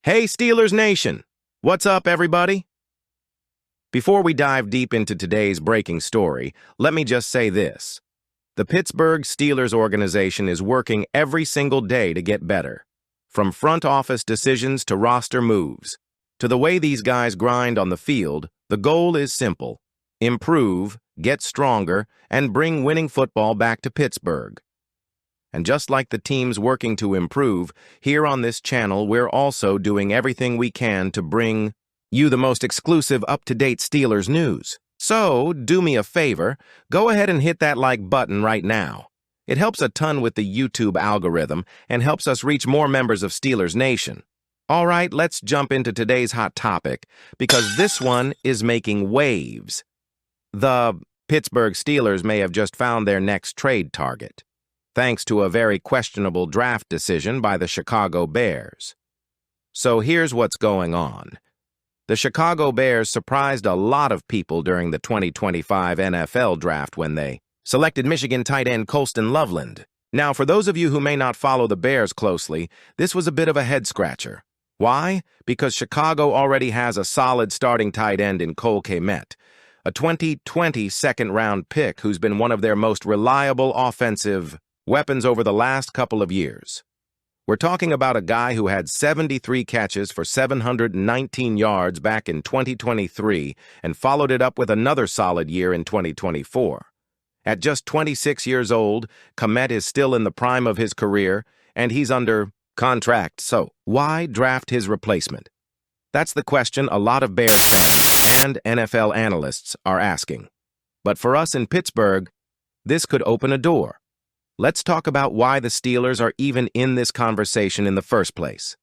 Hey, Steelers Nation! What's up, everybody? Before we dive deep into today's breaking story, let me just say this. The Pittsburgh Steelers organization is working every single day to get better. From front office decisions to roster moves, to the way these guys grind on the field, the goal is simple. Improve, get stronger, and bring winning football back to Pittsburgh. And just like the teams working to improve, here on this channel we're also doing everything we can to bring you the most exclusive up-to-date Steelers news. So, do me a favor, go ahead and hit that like button right now. It helps a ton with the YouTube algorithm and helps us reach more members of Steelers Nation. All right, let's jump into today's hot topic, because this one is making waves. The Pittsburgh Steelers may have just found their next trade target, thanks to a very questionable draft decision by the Chicago Bears. So here's what's going on. The Chicago Bears surprised a lot of people during the 2025 NFL Draft when they selected Michigan tight end Colston Loveland. Now, for those of you who may not follow the Bears closely, this was a bit of a head-scratcher. Why? Because Chicago already has a solid starting tight end in Kmet, a 2020 second-round pick who's been one of their most reliable offensive weapons over the last couple of years. We're talking about a guy who had 73 catches for 719 yards back in 2023 and followed it up with another solid year in 2024. At just 26 years old, Kmet is still in the prime of his career, and he's under contract, so why draft his replacement? That's the question a lot of Bears fans and NFL analysts are asking. But for us in Pittsburgh, this could open a door. Let's talk about why the Steelers are even in this conversation in the first place.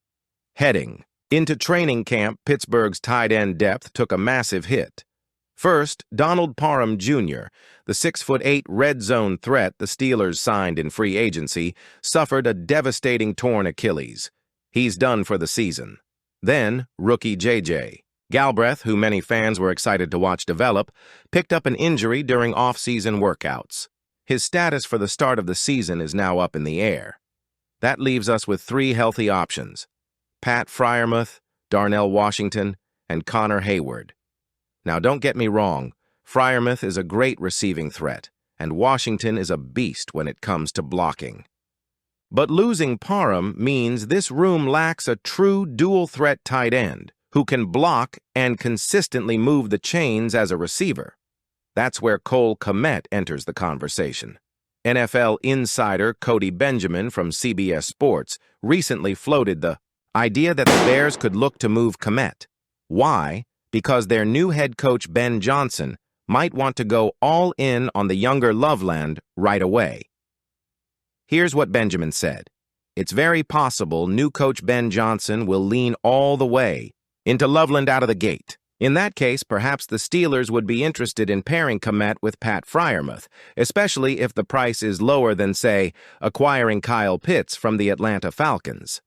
Heading into training camp, Pittsburgh's tight end depth took a massive hit. First, Donald Parham Jr., the 6'8" red zone threat the Steelers signed in free agency, suffered a devastating torn Achilles. He's done for the season. Then, rookie J.J. Galbraith, who many fans were excited to watch develop, picked up an injury during off-season workouts. His status for the start of the season is now up in the air. That leaves us with three healthy options: Pat Freiermuth, Darnell Washington, and Connor Hayward. Now, don't get me wrong, Freiermuth is a great receiving threat, and Washington is a beast when it comes to blocking. But losing Parham means this room lacks a true dual-threat tight end who can block and consistently move the chains as a receiver. That's where Cole Kmet enters the conversation. NFL insider Cody Benjamin from CBS Sports recently floated the idea that the Bears could look to move Kmet. Why? Because their new head coach Ben Johnson might want to go all in on the younger Loveland right away. Here's what Benjamin said. It's very possible new coach Ben Johnson will lean all the way into Loveland out of the gate. In that case, perhaps the Steelers would be interested in pairing Kmet with Pat Freiermuth, especially if the price is lower than, say, acquiring Kyle Pitts from the Atlanta Falcons.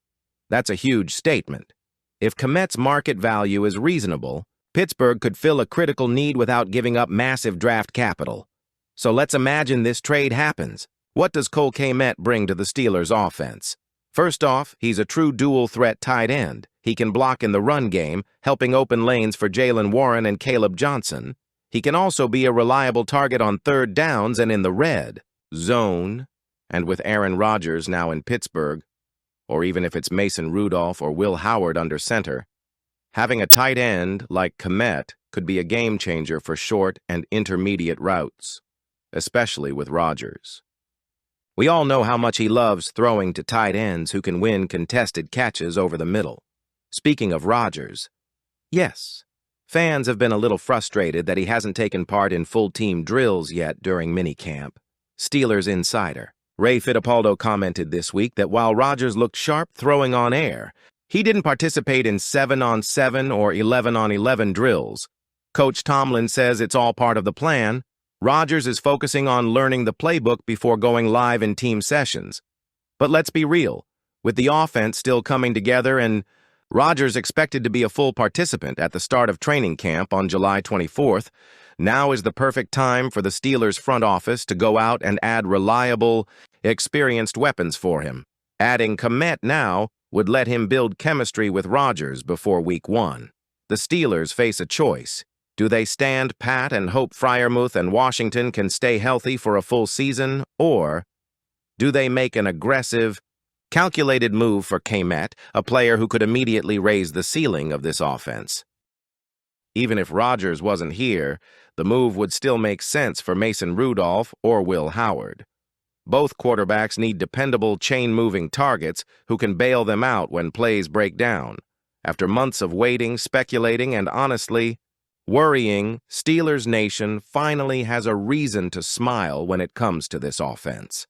That's a huge statement. If Kmet's market value is reasonable, Pittsburgh could fill a critical need without giving up massive draft capital. So let's imagine this trade happens. What does Cole Kmet bring to the Steelers' offense? First off, he's a true dual-threat tight end. He can block in the run game, helping open lanes for Jaylen Warren and Caleb Johnson. He can also be a reliable target on third downs and in the red zone. And with Aaron Rodgers now in Pittsburgh, or even if it's Mason Rudolph or Will Howard under center, having a tight end like Kmet could be a game-changer for short and intermediate routes, especially with Rodgers. We all know how much he loves throwing to tight ends who can win contested catches over the middle. Speaking of Rodgers, yes, fans have been a little frustrated that he hasn't taken part in full-team drills yet during minicamp. Steelers insider Ray Fittipaldo commented this week that while Rodgers looked sharp throwing on air, he didn't participate in 7-on-7 or 11-on-11 drills. Coach Tomlin says it's all part of the plan. Rodgers is focusing on learning the playbook before going live in team sessions. But let's be real, with the offense still coming together and Rodgers expected to be a full participant at the start of training camp on July 24th, now is the perfect time for the Steelers front office to go out and add reliable, experienced weapons for him. Adding Kmet now would let him build chemistry with Rodgers before Week 1. The Steelers face a choice. Do they stand pat and hope Freiermuth and Washington can stay healthy for a full season, or do they make an aggressive, calculated move for Kmet, a player who could immediately raise the ceiling of this offense? Even if Rodgers wasn't here, the move would still make sense for Mason Rudolph or Will Howard. Both quarterbacks need dependable chain-moving targets who can bail them out when plays break down. After months of waiting, speculating, and honestly, worrying, Steelers Nation finally has a reason to smile when it comes to this offense.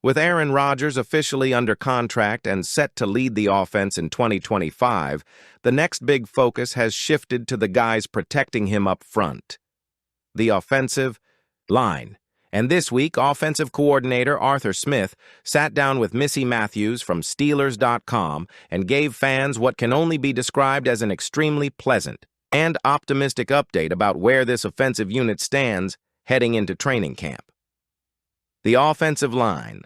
With Aaron Rodgers officially under contract and set to lead the offense in 2025, the next big focus has shifted to the guys protecting him up front. The offensive line. And this week, offensive coordinator Arthur Smith sat down with Missy Matthews from Steelers.com and gave fans what can only be described as an extremely pleasant and optimistic update about where this offensive unit stands heading into training camp. The offensive line.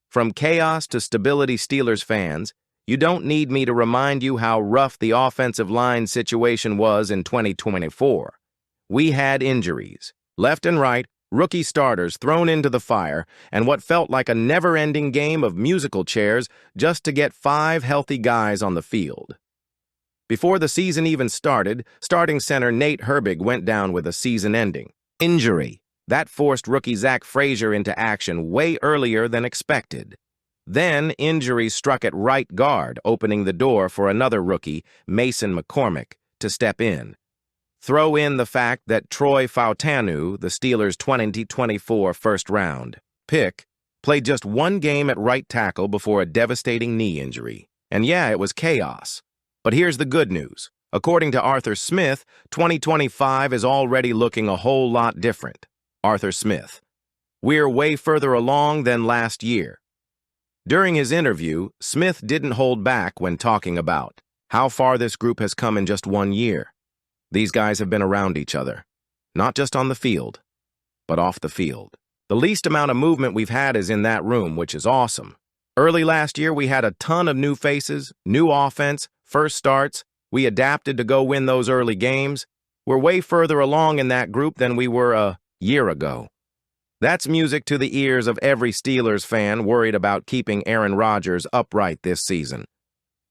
From chaos to stability, Steelers fans, you don't need me to remind you how rough the offensive line situation was in 2024. We had injuries, left and right, rookie starters thrown into the fire, and what felt like a never-ending game of musical chairs just to get 5 healthy guys on the field. Before the season even started, starting center Nate Herbig went down with a season-ending injury. That forced rookie Zach Frazier into action way earlier than expected. Then injuries struck at right guard, opening the door for another rookie, Mason McCormick, to step in. Throw in the fact that Troy Fautanu, the Steelers' 2024 first-round pick, played just 1 game at right tackle before a devastating knee injury. And yeah, it was chaos. But here's the good news. According to Arthur Smith, 2025 is already looking a whole lot different. Arthur Smith. We're way further along than last year. During his interview, Smith didn't hold back when talking about how far this group has come in just 1 year. These guys have been around each other, not just on the field, but off the field. The least amount of movement we've had is in that room, which is awesome. Early last year, we had a ton of new faces, new offense, first starts. We adapted to go win those early games. We're way further along in that group than we were a year ago. That's music to the ears of every Steelers fan worried about keeping Aaron Rodgers upright this season.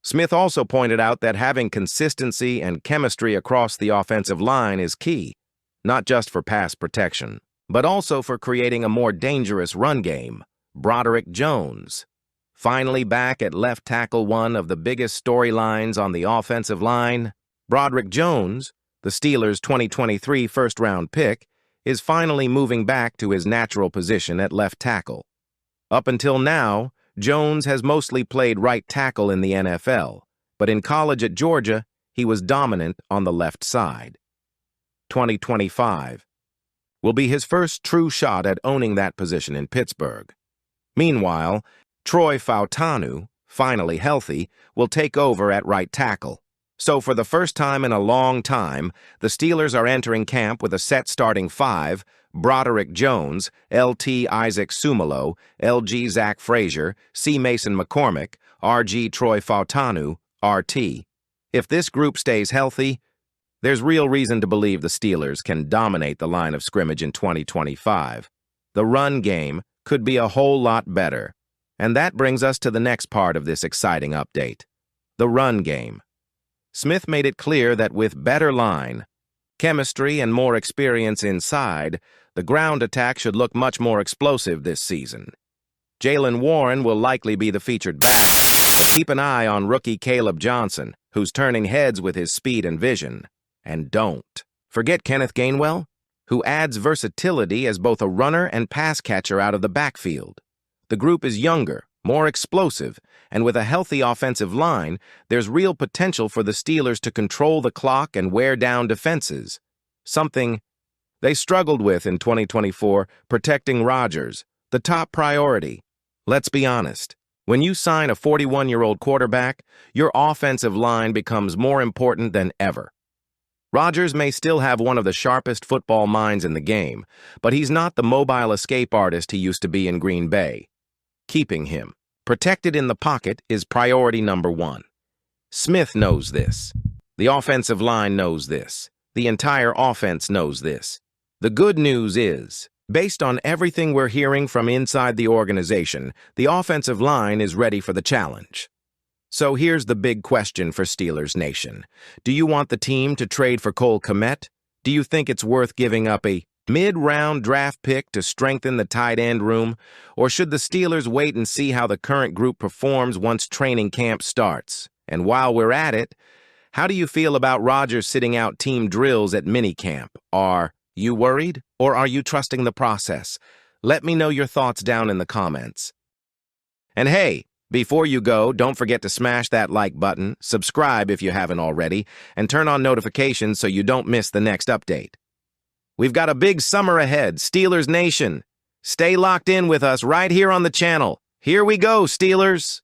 Smith also pointed out that having consistency and chemistry across the offensive line is key, not just for pass protection, but also for creating a more dangerous run game. Broderick Jones, finally back at left tackle, one of the biggest storylines on the offensive line. Broderick Jones, the Steelers' 2023 first-round pick, is finally moving back to his natural position at left tackle. Up until now, Jones has mostly played right tackle in the NFL, but in college at Georgia, he was dominant on the left side. 2025 will be his first true shot at owning that position in Pittsburgh. Meanwhile, Troy Fautanu, finally healthy, will take over at right tackle. So for the first time in a long time, the Steelers are entering camp with a set starting 5, Broderick Jones, LT Isaac Sumalo, LG Zach Frazier, C Mason McCormick, RG Troy Fautanu, RT. If this group stays healthy, there's real reason to believe the Steelers can dominate the line of scrimmage in 2025. The run game could be a whole lot better. And that brings us to the next part of this exciting update, the run game. Smith made it clear that with better line, chemistry, and more experience inside, the ground attack should look much more explosive this season. Jaylen Warren will likely be the featured back, but keep an eye on rookie Caleb Johnson, who's turning heads with his speed and vision. And don't forget Kenneth Gainwell, who adds versatility as both a runner and pass catcher out of the backfield. The group is younger, more explosive, and with a healthy offensive line, there's real potential for the Steelers to control the clock and wear down defenses. Something they struggled with in 2024, protecting Rodgers, the top priority. Let's be honest. When you sign a 41-year-old quarterback, your offensive line becomes more important than ever. Rodgers may still have one of the sharpest football minds in the game, but he's not the mobile escape artist he used to be in Green Bay. Keeping him Protected in the pocket is priority number one. Smith knows this. The offensive line knows this. The entire offense knows this. The good news is, based on everything we're hearing from inside the organization, the offensive line is ready for the challenge. So here's the big question for Steelers Nation. Do you want the team to trade for Kmet? Do you think it's worth giving up a mid-round draft pick to strengthen the tight end room? Or should the Steelers wait and see how the current group performs once training camp starts? And while we're at it, how do you feel about Rodgers sitting out team drills at minicamp? Are you worried, or are you trusting the process? Let me know your thoughts down in the comments. And hey, before you go, don't forget to smash that like button, subscribe if you haven't already, and turn on notifications so you don't miss the next update. We've got a big summer ahead, Steelers Nation. Stay locked in with us right here on the channel. Here we go, Steelers!